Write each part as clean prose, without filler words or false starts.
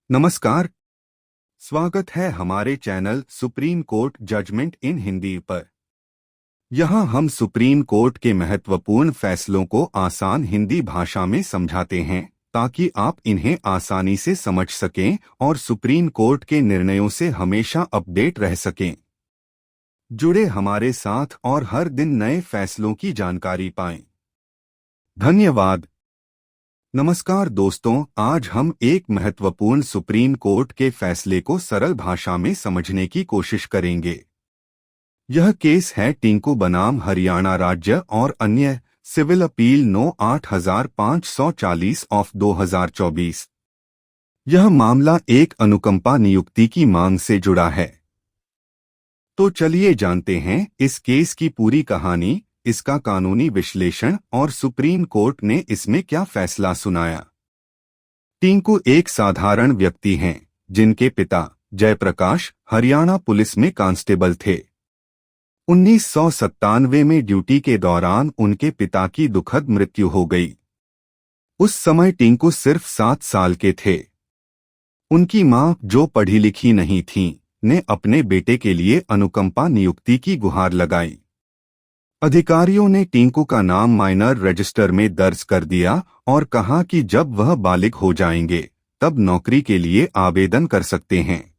नमस्कार। स्वागत है हमारे चैनल सुप्रीम कोर्ट जजमेंट इन हिंदी पर। यहाँ हम सुप्रीम कोर्ट के महत्वपूर्ण फैसलों को आसान हिंदी भाषा में समझाते हैं ताकि आप इन्हें आसानी से समझ सकें और सुप्रीम कोर्ट के निर्णयों से हमेशा अपडेट रह सकें। जुड़े हमारे साथ और हर दिन नए फैसलों की जानकारी पाएं। धन्यवाद। नमस्कार दोस्तों, आज हम एक महत्वपूर्ण सुप्रीम कोर्ट के फैसले को सरल भाषा में समझने की कोशिश करेंगे। यह केस है टिंकू बनाम हरियाणा राज्य और अन्य सिविल अपील 9/8540 ऑफ 2024। यह मामला एक अनुकंपा नियुक्ति की मांग से जुड़ा है। तो चलिए जानते हैं इस केस की पूरी कहानी, इसका कानूनी विश्लेषण और सुप्रीम कोर्ट ने इसमें क्या फैसला सुनाया। टिंकू एक साधारण व्यक्ति हैं जिनके पिता जयप्रकाश हरियाणा पुलिस में कांस्टेबल थे। 1997 में ड्यूटी के दौरान उनके पिता की दुखद मृत्यु हो गई। उस समय टिंकू सिर्फ 7 साल के थे। उनकी मां, जो पढ़ी लिखी नहीं थीं, ने अपने बेटे के लिए अनुकंपा नियुक्ति की गुहार लगाई। अधिकारियों ने टिंकू का नाम माइनर रजिस्टर में दर्ज कर दिया और कहा कि जब वह बालिग हो जाएंगे तब नौकरी के लिए आवेदन कर सकते हैं।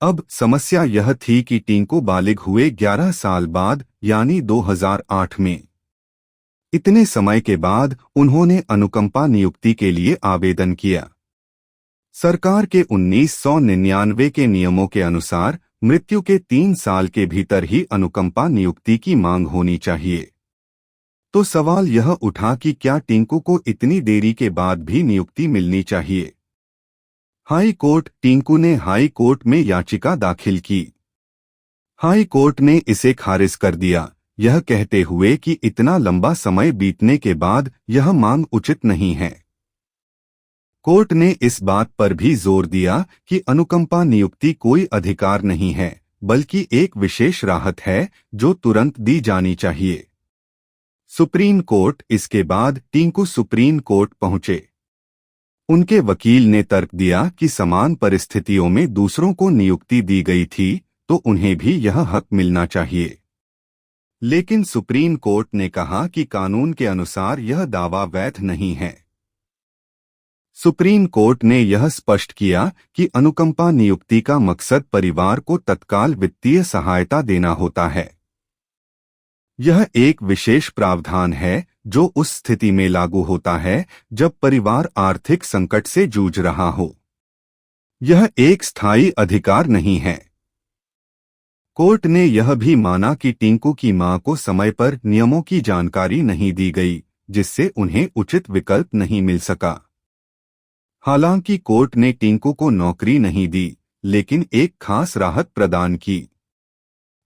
अब समस्या यह थी कि टिंकू बालिग हुए 11 साल बाद यानी 2008 में। इतने समय के बाद उन्होंने अनुकंपा नियुक्ति के लिए आवेदन किया। सरकार के 1999 के नियमों के अनुसार मृत्यु के 3 साल के भीतर ही अनुकंपा नियुक्ति की मांग होनी चाहिए। तो सवाल यह उठा कि क्या टिंकू को इतनी देरी के बाद भी नियुक्ति मिलनी चाहिए। हाई कोर्ट टिंकू ने हाई कोर्ट में याचिका दाखिल की। हाई कोर्ट ने इसे खारिज कर दिया, यह कहते हुए कि इतना लंबा समय बीतने के बाद यह मांग उचित नहीं है। कोर्ट ने इस बात पर भी जोर दिया कि अनुकंपा नियुक्ति कोई अधिकार नहीं है, बल्कि एक विशेष राहत है जो तुरंत दी जानी चाहिए। सुप्रीम कोर्ट इसके बाद टिंकू सुप्रीम कोर्ट पहुंचे। उनके वकील ने तर्क दिया कि समान परिस्थितियों में दूसरों को नियुक्ति दी गई थी तो उन्हें भी यह हक मिलना चाहिए। लेकिन सुप्रीम कोर्ट ने कहा कि कानून के अनुसार यह दावा वैध नहीं है। सुप्रीम कोर्ट ने यह स्पष्ट किया कि अनुकंपा नियुक्ति का मकसद परिवार को तत्काल वित्तीय सहायता देना होता है। यह एक विशेष प्रावधान है जो उस स्थिति में लागू होता है जब परिवार आर्थिक संकट से जूझ रहा हो। यह एक स्थायी अधिकार नहीं है। कोर्ट ने यह भी माना कि टिंकू की मां को समय पर नियमों की जानकारी नहीं दी गई, जिससे उन्हें उचित विकल्प नहीं मिल सका। हालांकि कोर्ट ने टिंकू को नौकरी नहीं दी, लेकिन एक खास राहत प्रदान की।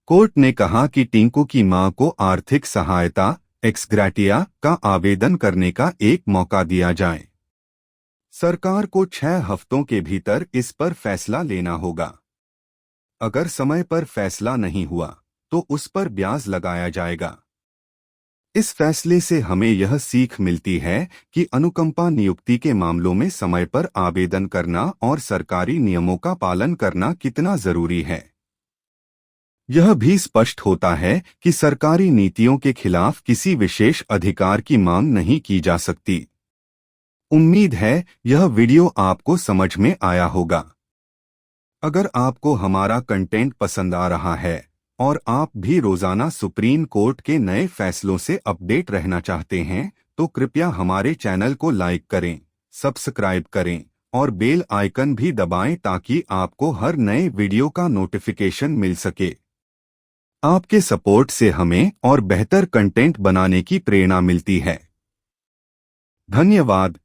कोर्ट ने कहा कि टिंकू की मां को आर्थिक सहायता एक्स ग्रेटिया का आवेदन करने का एक मौका दिया जाए। सरकार को 6 हफ्तों के भीतर इस पर फैसला लेना होगा। अगर समय पर फैसला नहीं हुआ तो उस पर ब्याज लगाया जाएगा। इस फैसले से हमें यह सीख मिलती है कि अनुकंपा नियुक्ति के मामलों में समय पर आवेदन करना और सरकारी नियमों का पालन करना कितना जरूरी है। यह भी स्पष्ट होता है कि सरकारी नीतियों के खिलाफ किसी विशेष अधिकार की मांग नहीं की जा सकती। उम्मीद है यह वीडियो आपको समझ में आया होगा। अगर आपको हमारा कंटेंट पसंद आ रहा है और आप भी रोजाना सुप्रीम कोर्ट के नए फैसलों से अपडेट रहना चाहते हैं तो कृपया हमारे चैनल को लाइक करें, सब्सक्राइब करें और बेल आइकन भी दबाएं ताकि आपको हर नए वीडियो का नोटिफिकेशन मिल सके। आपके सपोर्ट से हमें और बेहतर कंटेंट बनाने की प्रेरणा मिलती है। धन्यवाद।